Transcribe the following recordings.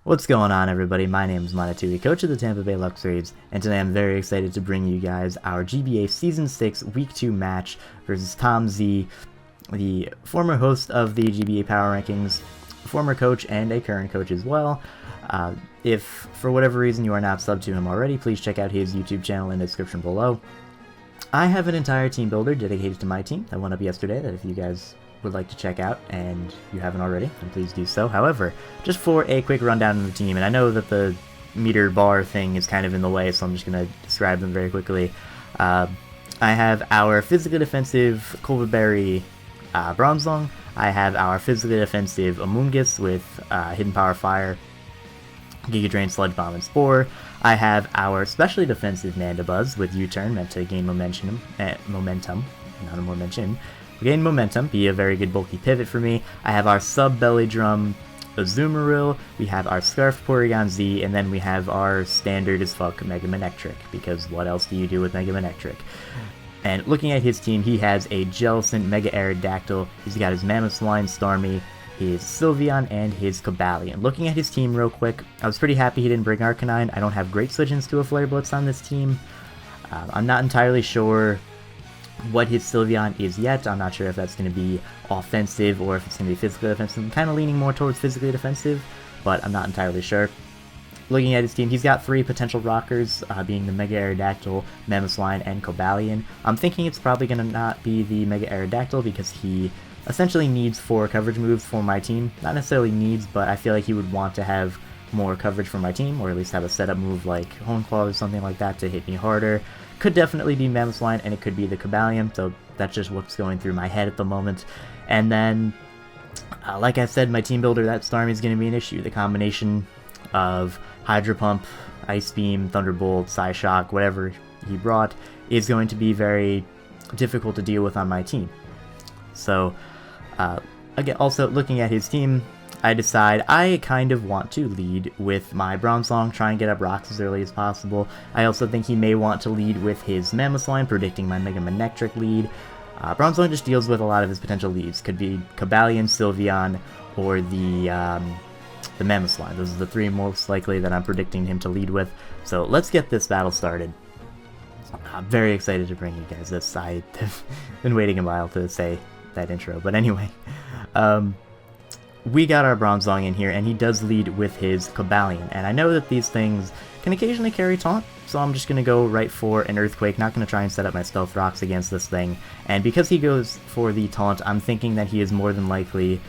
What's going on, everybody? My name is Monatui, coach of the Tampa Bay Luxrays, and today I'm very excited to bring you guys our GBA Season 6 Week 2 match versus Tom Z, the former host of the GBA Power Rankings, former coach and a current coach as well. If for whatever reason you are not subbed to him already, please check out his YouTube channel in the description below. I have an entire team builder dedicated to my team that went up yesterday that if you guys would like to check out and you haven't already, then please do so. However, just for a quick rundown of the team, and I know that the meter bar thing is kind of in the way, so I'm just going to describe them very quickly. I have our physically defensive Culverberry Bronzong. I have our physically defensive Amoonguss with Hidden Power Fire, Giga Drain, Sludge Bomb, and Spore. I have our specially defensive Mandibuzz with U-Turn, meant to gain momentum, not a more mention. Gain momentum, be a very good bulky pivot for me. I have our sub belly drum Azumarill, we have our Scarf Porygon Z, and then we have our standard as fuck Mega Manectric, because what else do you do with Mega Manectric? And looking at his team, he has a Jellicent, Mega Aerodactyl, he's got his Mamoswine, Starmie, his Sylveon, and his Cobalion. Looking at his team real quick, I was pretty happy he didn't bring Arcanine. I don't have great switch-ins to a Flare Blitz on this team. I'm not entirely sure what his Sylveon is yet. I'm not sure if that's going to be offensive or if it's going to be physically defensive. I'm kind of leaning more towards physically defensive, but I'm not entirely sure. Looking at his team, he's got 3 potential rockers, being the Mega Aerodactyl, Mamoswine, and Cobalion. I'm thinking it's probably going to not be the Mega Aerodactyl because he essentially needs 4 coverage moves for my team. Not necessarily needs, but I feel like he would want to have more coverage for my team, or at least have a setup move like Hone Claw or something like that to hit me harder. Could definitely be Mamoswine, and it could be the Cobalion, so that's just what's going through my head at the moment. And then, like I said, my team builder, that Starmie is going to be an issue. The combination of Hydro Pump, Ice Beam, Thunderbolt, Psyshock, whatever he brought, is going to be very difficult to deal with on my team. So, again, also looking at his team, I decide I kind of want to lead with my Bronzong, try and get up rocks as early as possible. I also think he may want to lead with his Mamoswine, predicting my Mega Manectric lead. Bronzong just deals with a lot of his potential leads. Could be Cobalion, Sylveon, or the Mamoswine. Those are the 3 most likely that I'm predicting him to lead with. So let's get this battle started. I'm very excited to bring you guys this. I've been waiting a while to say that intro, but anyway. We got our Bronzong in here, and he does lead with his Cobalion, and I know that these things can occasionally carry Taunt, so I'm just going to go right for an Earthquake, not going to try and set up my Stealth Rocks against this thing, and because he goes for the Taunt, I'm thinking that he is more than likely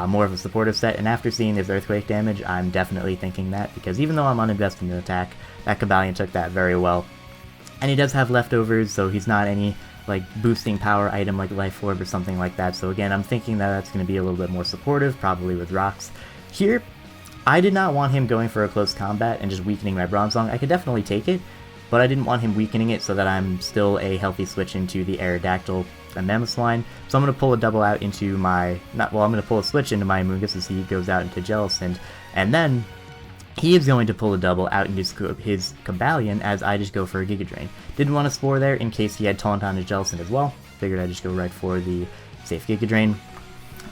more of a supportive set, and after seeing this Earthquake damage, I'm definitely thinking that, because even though I'm uninvested in attack, that Cobalion took that very well, and he does have leftovers, so he's not any like boosting power item like Life Orb or something like that. So again, I'm thinking that that's going to be a little bit more supportive, probably with rocks. Here, I did not want him going for a close combat and just weakening my Bronzong. I could definitely take it, but I didn't want him weakening it so that I'm still a healthy switch into the Aerodactyl and Mamoswine. So I'm going to pull a double out into my, I'm going to pull a switch into my Amoonguss as he goes out into Jellicent, and then he is going to pull a double out into his Cobalion as I just go for a Giga Drain. Didn't want to Spore there in case he had Taunt on his Jellicent as well. Figured I'd just go right for the safe Giga Drain.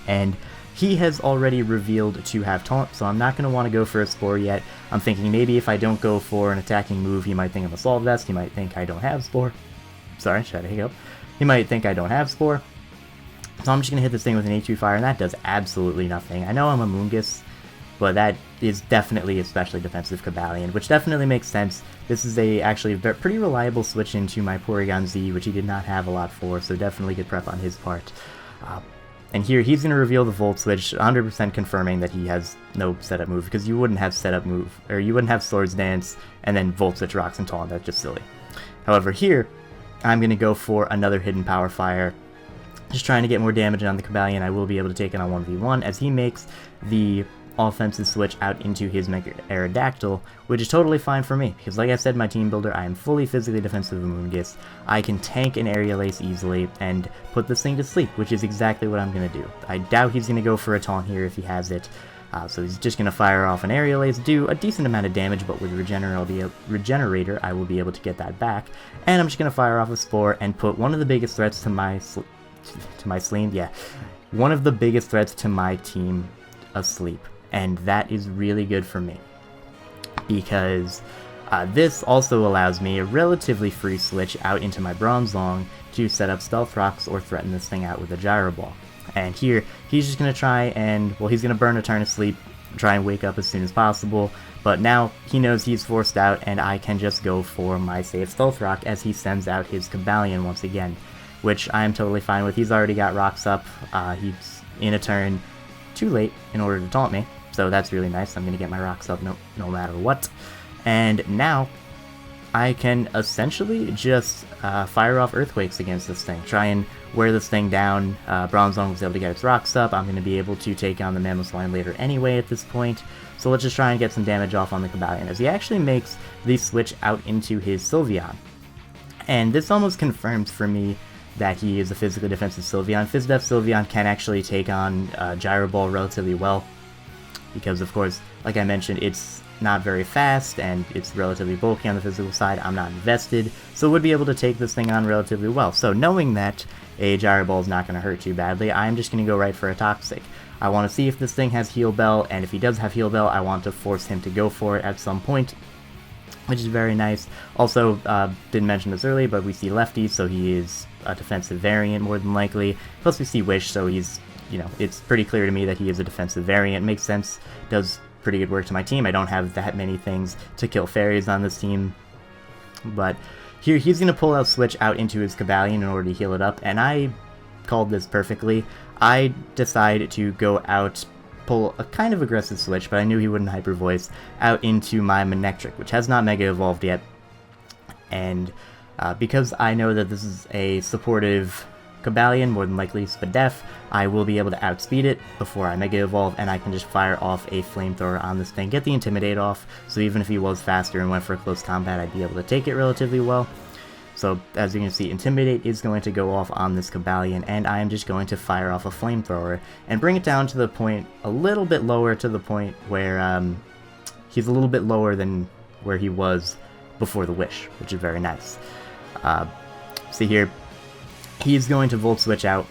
And he has already revealed to have Taunt, so I'm not going to want to go for a Spore yet. I'm thinking maybe if I don't go for an attacking move, he might think I'm a Solve Vest. He might think I don't have Spore. Sorry, should I hiccup? He might think I don't have Spore. So I'm just going to hit this thing with an H2 Fire, and that does absolutely nothing. I know I'm a Amoonguss, but that is definitely a specially defensive Cobalion, which definitely makes sense. This is actually a pretty reliable switch into my Porygon Z, which he did not have a lot for, so definitely good prep on his part. And here, he's going to reveal the Volt Switch, 100% confirming that he has no setup move, because you wouldn't have setup move, or you wouldn't have Swords Dance, and then Volt Switch Rocks and Taunt, that's just silly. However, here, I'm going to go for another Hidden Power Fire, just trying to get more damage on the Cobalion. I will be able to take it on 1v1, as he makes the offensive switch out into his Mega Aerodactyl, which is totally fine for me, because like I said, my team builder, I am fully physically defensive of Amoonguss. I can tank an Aerial Ace easily and put this thing to sleep, which is exactly what I'm going to do. I doubt he's going to go for a Taunt here if he has it, so he's just going to fire off an Aerial Ace, do a decent amount of damage, but with Regenerator, I will be able to get that back, and I'm just going to fire off a Spore and put one of the biggest threats to my Sleem, one of the biggest threats to my team asleep. and that is really good for me, because this also allows me a relatively free switch out into my Bronzong to set up Stealth Rocks or threaten this thing out with a Gyro Ball. And here, he's just going to try and, well, he's going to burn a turn of sleep, try and wake up as soon as possible, but now he knows he's forced out, and I can just go for my safe Stealth Rock as he sends out his Cobalion once again, which I'm totally fine with. He's already got rocks up, he's in a turn too late in order to taunt me, so that's really nice. I'm going to get my rocks up no matter what. And now, I can essentially just fire off Earthquakes against this thing, try and wear this thing down. Bronzong was able to get its rocks up. I'm going to be able to take on the Mammoth later anyway at this point, so let's just try and get some damage off on the Cobalion, as he actually makes the switch out into his Sylveon. And this almost confirms for me that he is a physically defensive Sylveon. Phys-Def Sylveon can actually take on Gyro Ball relatively well, because of course, like I mentioned, it's not very fast, and it's relatively bulky on the physical side. I'm not invested, so would be able to take this thing on relatively well. So knowing that a Gyro Ball is not going to hurt too badly, I'm just going to go right for a Toxic. I want to see if this thing has Heal Bell, and if he does have Heal Bell, I want to force him to go for it at some point, which is very nice. Also, didn't mention this earlier, but we see Lefty, so he is a defensive variant more than likely. Plus we see Wish, so he's, you know, it's pretty clear to me that he is a defensive variant. Makes sense, does pretty good work to my team. I don't have that many things to kill fairies on this team, but here he's going to pull out Switch out into his Cobalion in order to heal it up, and I called this perfectly. I decided to go out, pull a kind of aggressive Switch, but I knew he wouldn't Hyper Voice, out into my Manectric, which has not Mega Evolved yet, and because I know that this is a supportive Cobalion, more than likely Spadef, I will be able to outspeed it before I Mega Evolve, and I can just fire off a Flamethrower on this thing, get the Intimidate off, so even if he was faster and went for a close combat, I'd be able to take it relatively well. So, as you can see, Intimidate is going to go off on this Cobalion, and I am just going to fire off a Flamethrower, and bring it down to the point, a little bit lower to the point where, he's a little bit lower than where he was before the Wish, which is very nice. See here, he's going to Volt Switch out,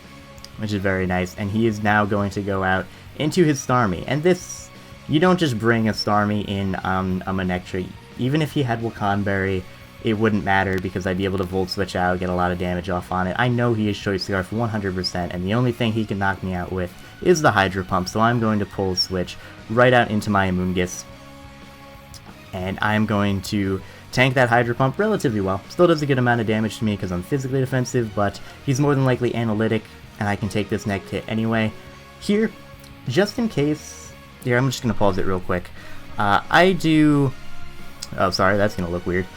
which is very nice, and he is now going to go out into his Starmie, and this, you don't just bring a Starmie in on a Manectric. Even if he had Wakanberry, it wouldn't matter, because I'd be able to Volt Switch out, get a lot of damage off on it. I know he is Choice Scarf 100%, and the only thing he can knock me out with is the Hydro Pump, so I'm going to pull Switch right out into my Amoonguss, and I'm going to tank that Hydro Pump relatively well. Still does a good amount of damage to me because I'm physically defensive, but he's more than likely analytic, and I can take this next hit anyway. Here, just in case, here, I'm just going to pause it real quick. Oh, sorry, that's going to look weird.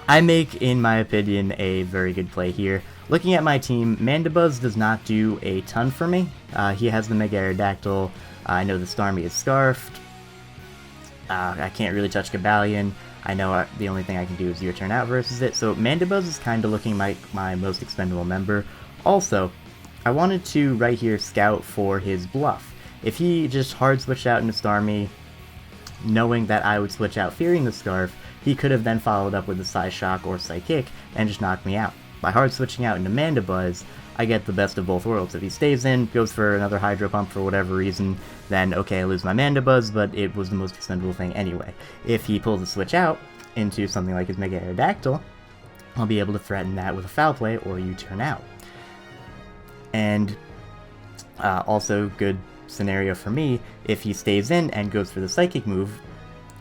I make, in my opinion, a very good play here. Looking at my team, Mandibuzz does not do a ton for me. He has the Mega Aerodactyl. I know the Starmie is Scarfed. I can't really touch Cobalion. I know the only thing I can do is your turn out versus it. So Mandibuzz is kind of looking like my most expendable member. Also, I wanted to right here scout for his bluff. If he just hard switched out into Starmie, knowing that I would switch out fearing the Scarf, he could have then followed up with a Psyshock or Psychic and just knocked me out. By hard switching out into Mandibuzz, I get the best of both worlds. If he stays in, goes for another Hydro Pump for whatever reason, then okay, I lose my Mandibuzz, but it was the most expendable thing anyway. If he pulls the switch out into something like his Mega Aerodactyl, I'll be able to threaten that with a Foul Play or U-turn out. And also good scenario for me, if he stays in and goes for the Psychic move,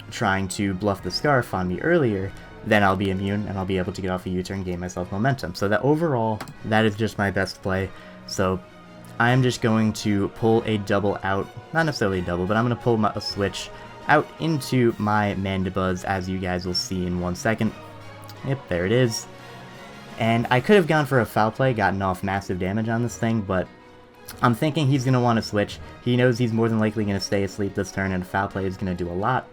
trying to bluff the Scarf on me earlier, then I'll be immune and I'll be able to get off a U-turn, gain myself momentum. So that overall, that is just my best play. So I'm just going to pull a double out, not necessarily a double, but I'm going to pull a switch out into my Mandibuzz, as you guys will see in 1 second. Yep, there it is. And I could have gone for a Foul Play, gotten off massive damage on this thing, but I'm thinking he's going to want to switch. He knows he's more than likely going to stay asleep this turn, and a Foul Play is going to do a lot.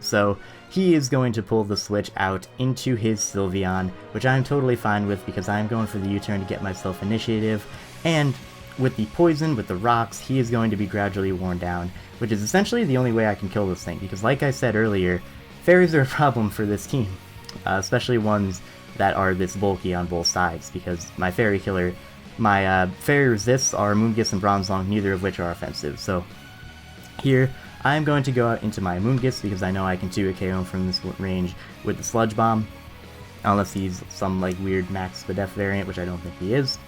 So he is going to pull the switch out into his Sylveon, which I'm totally fine with because I'm going for the U-turn to get myself initiative, and with the poison, with the rocks, he is going to be gradually worn down, which is essentially the only way I can kill this thing, because like I said earlier, fairies are a problem for this team, especially ones that are this bulky on both sides, because my fairy killer, my fairy resists are Moongus and Bronzong, neither of which are offensive, so Here, I'm going to go out into my Moongus because I know I can 2-hit KO him from this range with the Sludge Bomb. Unless he's some like weird Max Spadef variant, which I don't think he is.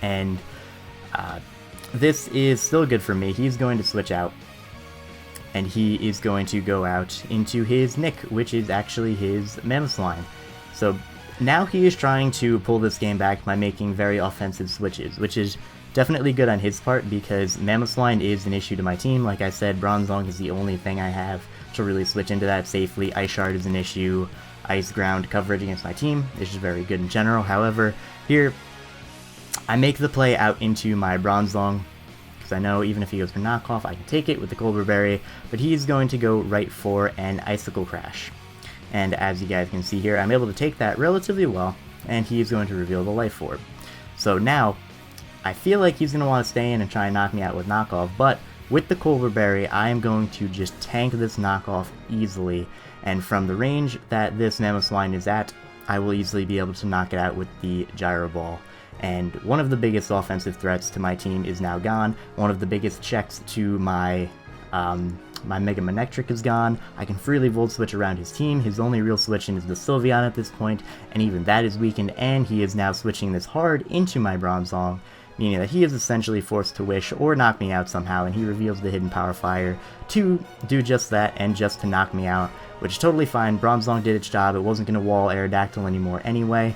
And this is still good for me. He's going to switch out. And he is going to go out into his Nick, which is actually his Mammothline. So now he is trying to pull this game back by making very offensive switches, which is definitely good on his part because Mammothline is an issue to my team. Like I said, Bronzong is the only thing I have to really switch into that safely. Ice Shard is an issue. Ice Ground coverage against my team is just very good in general. However, here I make the play out into my Bronzong, because I know even if he goes for knockoff, I can take it with the Colbur Berry, but he's going to go right for an Icicle Crash. And as you guys can see here, I'm able to take that relatively well, and he's going to reveal the Life Orb. So now, I feel like he's going to want to stay in and try and knock me out with knockoff, but with the Colbur Berry, I am going to just tank this knockoff easily, and from the range that this Mammothline is at, I will easily be able to knock it out with the Gyro Ball. And one of the biggest offensive threats to my team is now gone. One of the biggest checks to my my Mega Manectric is gone. I can freely Volt Switch around his team. His only real switching is the Sylveon at this point, and even that is weakened, and he is now switching this hard into my Bronzong, meaning that he is essentially forced to wish or knock me out somehow, and he reveals the hidden Power Fire to do just that and just to knock me out, which is totally fine. Bronzong did its job. It wasn't going to wall Aerodactyl anymore anyway.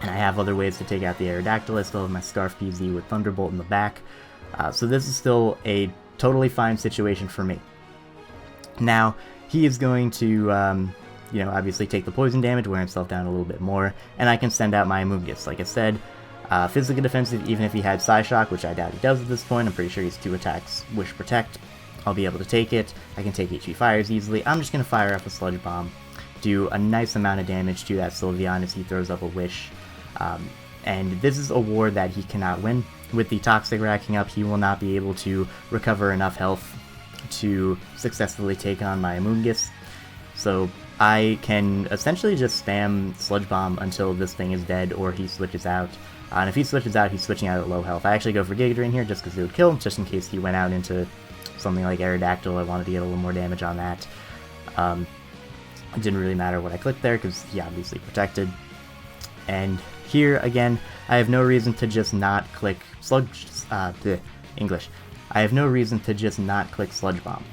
And I have other ways to take out the Aerodactyl. I still have my Scarf PZ with Thunderbolt in the back. So this is still a totally fine situation for me. Now, he is going to, obviously take the poison damage, wear himself down a little bit more, and I can send out my Moongus. Like I said, physically defensive, even if he had Psyshock, which I doubt he does at this point. I'm pretty sure he's 2 attacks, Wish Protect. I'll be able to take it. I can take HP Fires easily. I'm just going to fire up a Sludge Bomb, do a nice amount of damage to that Sylveon as he throws up a Wish. And this is a war that he cannot win. With the Toxic racking up, he will not be able to recover enough health to successfully take on my Moongus. So I can essentially just spam Sludge Bomb until this thing is dead or he switches out. And if he switches out, he's switching out at low health. I actually go for Giga Drain here just because it would kill, just in case he went out into something like Aerodactyl. I wanted to get a little more damage on that. It didn't really matter what I clicked there because he obviously protected. And here, again, I have no reason to just not click English. I have no reason to just not click Sludge Bomb.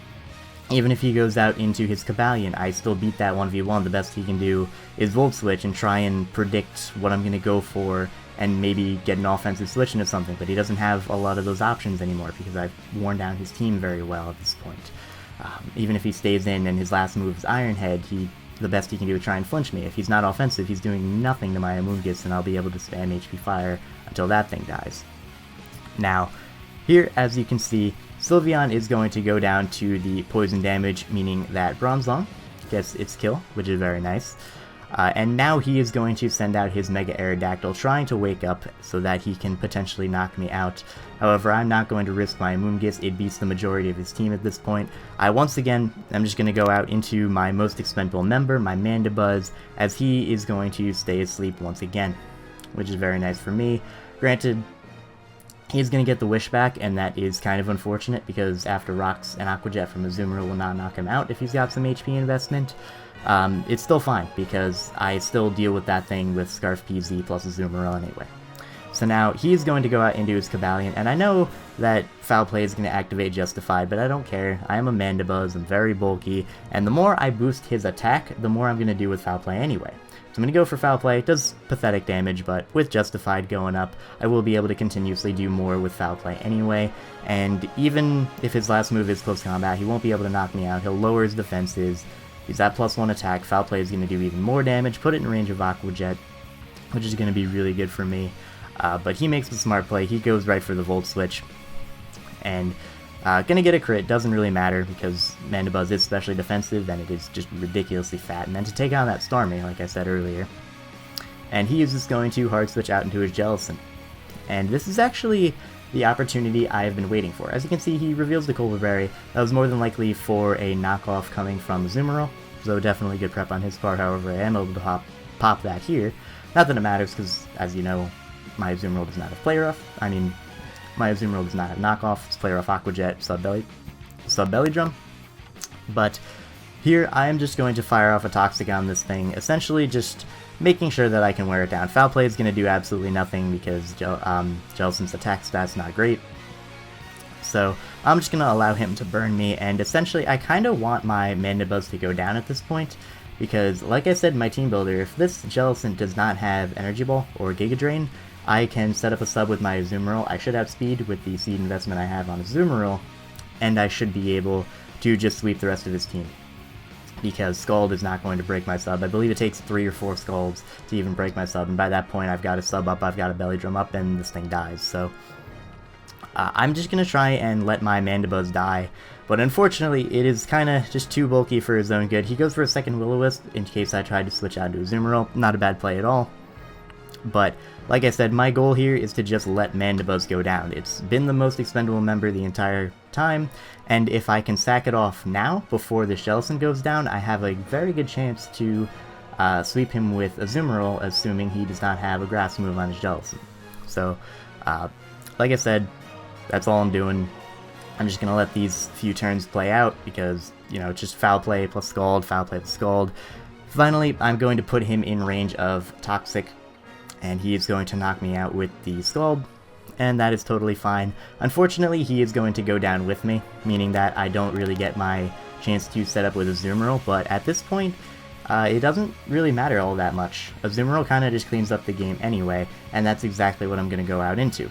Even if he goes out into his Cobalion, I still beat that 1v1. The best he can do is Volt Switch and try and predict what I'm going to go for and maybe get an offensive switch into something, but he doesn't have a lot of those options anymore because I've worn down his team very well at this point. Even if he stays in and his last move is Iron Head, the best he can do is try and flinch me. If he's not offensive, he's doing nothing to my Amoonguss, and I'll be able to spam HP Fire until that thing dies. Now, here, as you can see, Sylveon is going to go down to the poison damage, meaning that Bronzong gets its kill, which is very nice. And now he is going to send out his Mega Aerodactyl, trying to wake up so that he can potentially knock me out. However, I'm not going to risk my Amoonguss. It beats the majority of his team at this point. Once again, I'm just going to go out into my most expendable member, my Mandibuzz, as he is going to stay asleep once again, which is very nice for me. Granted, he's going to get the Wish back, and that is kind of unfortunate because after Rocks and Aqua Jet from Azumarill will not knock him out if he's got some HP investment. It's still fine because I still deal with that thing with Scarf PZ plus Azumarill anyway. So now he's going to go out into his Cobalion, and I know that Foul Play is going to activate Justified, but I don't care. I am a Mandibuzz, I'm very bulky, and the more I boost his attack, the more I'm going to do with Foul Play anyway. So I'm going to go for Foul Play. It does pathetic damage, but with Justified going up, I will be able to continuously do more with Foul Play anyway, and even if his last move is Close Combat, he won't be able to knock me out. He'll lower his defenses. He's at +1 attack. Foul Play is going to do even more damage, put it in range of Aqua Jet, which is going to be really good for me. But he makes the smart play. He goes right for the Volt Switch, and gonna get a crit. Doesn't really matter because Mandibuzz is specially defensive, and it is just ridiculously fat. And then to take on that Starmie, like I said earlier, and he is just going to Hard Switch out into his Jellicent. And this is actually the opportunity I have been waiting for. As you can see, he reveals the Colbur Berry. That was more than likely for a knockoff coming from Azumarill, so definitely good prep on his part. However, I am able to pop that here. Not that it matters, because, as you know, my Azumarill does not have Play Rough. I mean, My Azumarill does not have knockoff. It's Player Off Aqua Jet, Sub Belly Drum. But here I am just going to fire off a Toxic on this thing, essentially just making sure that I can wear it down. Foul Play is going to do absolutely nothing because Jellicent's attack stat's not great. So I'm just going to allow him to burn me, and essentially I kind of want my Mandibuzz to go down at this point, because like I said in my team builder, if this Jellicent does not have Energy Ball or Giga Drain, I can set up a sub with my Azumarill. I should have speed with the seed investment I have on Azumarill, and I should be able to just sweep the rest of his team, because Scald is not going to break my sub. I believe it takes 3 or 4 Scalds to even break my sub, and by that point I've got a sub up, I've got a Belly Drum up, and this thing dies. So I'm just going to try and let my Mandibuzz die, but unfortunately it is kind of just too bulky for his own good. He goes for a second Will-O-Wisp in case I tried to switch out to Azumarill. Not a bad play at all, but like I said, my goal here is to just let Mandibuzz go down. It's been the most expendable member the entire time, and if I can sack it off now, before the Jellicent goes down, I have a very good chance to sweep him with Azumarill, assuming he does not have a grass move on his Jellicent. So, like I said, that's all I'm doing. I'm just going to let these few turns play out, because, you know, it's just Foul Play plus Scald, Foul Play plus Scald. Finally, I'm going to put him in range of Toxic, and he is going to knock me out with the Scald, and that is totally fine. Unfortunately, he is going to go down with me, meaning that I don't really get my chance to set up with Azumarill, but at this point, it doesn't really matter all that much. Azumarill kind of just cleans up the game anyway, and that's exactly what I'm going to go out into.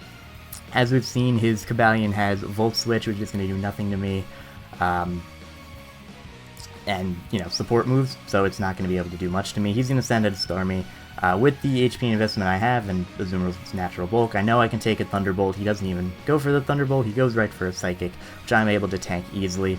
As we've seen, his Cobalion has Volt Switch, which is going to do nothing to me, and, you know, support moves, so it's not going to be able to do much to me. He's going to send out a Starmie. With the HP investment I have and Azumarill's natural bulk, I know I can take a Thunderbolt. He doesn't even go for the Thunderbolt, he goes right for a Psychic, which I'm able to tank easily.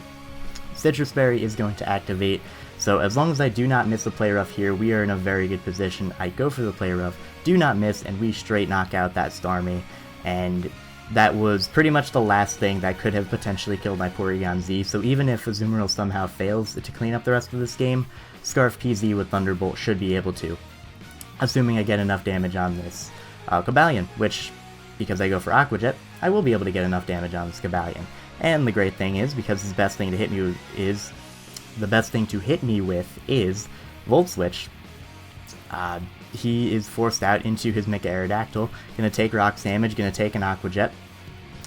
Citrus Berry is going to activate, so as long as I do not miss the Play Rough here, we are in a very good position. I go for the Play Rough, do not miss, and we straight knock out that Starmie, and that was pretty much the last thing that could have potentially killed my Porygon Z, so even if Azumarill somehow fails to clean up the rest of this game, Scarf PZ with Thunderbolt should be able to, assuming I get enough damage on this Cobalion, which, because I go for Aqua Jet, I will be able to get enough damage on this Cobalion. And the great thing is, because the best thing to hit me with is Volt Switch, he is forced out into his Mecha Aerodactyl, gonna take Rocks damage, gonna take an Aqua Jet,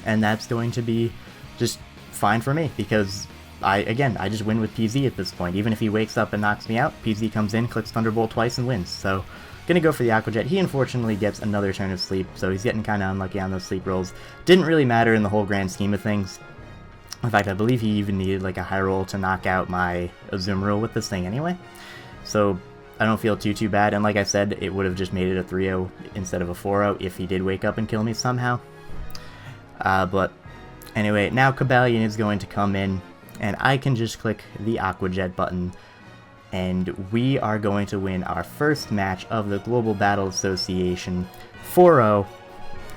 and that's going to be just fine for me, because I just win with PZ at this point. Even if he wakes up and knocks me out, PZ comes in, clicks Thunderbolt twice, and wins. So, gonna go for the Aqua Jet. He unfortunately gets another turn of sleep, so he's getting kind of unlucky on those sleep rolls. Didn't really matter in the whole grand scheme of things. In fact, I believe he even needed like a high roll to knock out my Azumarill with this thing anyway. So, I don't feel too bad, and like I said, it would have just made it a 3-0 instead of a 4-0 if he did wake up and kill me somehow. But anyway, now Cobalion is going to come in, and I can just click the Aqua Jet button, and we are going to win our first match of the Global Battle Association 4-0,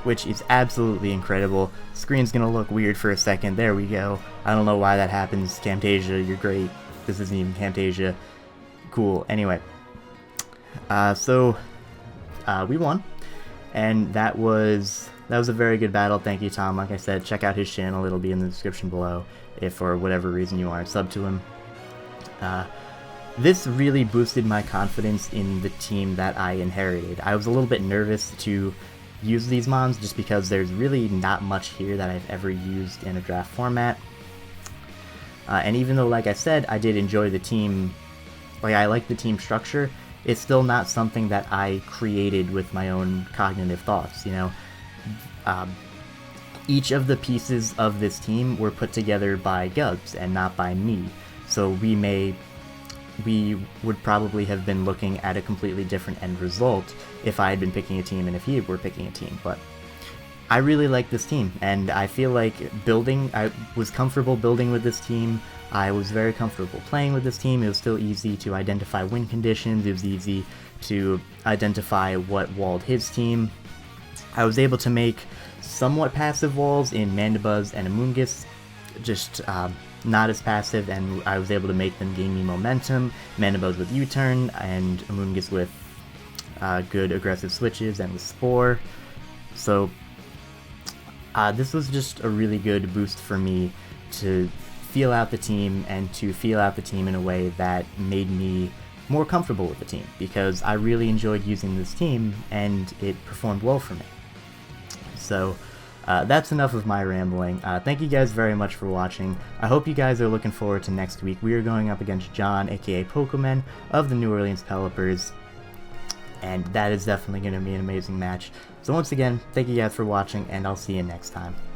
which is absolutely incredible. Screen's gonna look weird for a second. There we go. I don't know why that happens. Camtasia, you're great. This isn't even Camtasia. Cool. Anyway. We won, and that was a very good battle. Thank you, Tom. Like I said, check out his channel. It'll be in the description below if for whatever reason you aren't sub to him. This really boosted my confidence in the team that I inherited. I was a little bit nervous to use these mons just because there's really not much here that I've ever used in a draft format. And even though, like I said, I did enjoy the team, like I like the team structure, it's still not something that I created with my own cognitive thoughts, you know. Each of the pieces of this team were put together by Gubbs and not by me, so we would probably have been looking at a completely different end result if I had been picking a team and if he were picking a team. But I really like this team, and I feel like I was comfortable building with this team. I was very comfortable playing with this team. It was still easy to identify win conditions. It was easy to identify what walled his team. I was able to make somewhat passive walls in Mandibuzz and Amoonguss, just not as passive, and I was able to make them gain me momentum. Mandibuzz with U-turn, and Amoonguss with good aggressive switches and with Spore. So this was just a really good boost for me to feel out the team, and to feel out the team in a way that made me more comfortable with the team, because I really enjoyed using this team and it performed well for me. So that's enough of my rambling. Thank you guys very much for watching. I hope you guys are looking forward to next week. We are going up against John, aka Pokemon, of the New Orleans Pelipers, and that is definitely going to be an amazing match. So once again, thank you guys for watching, and I'll see you next time.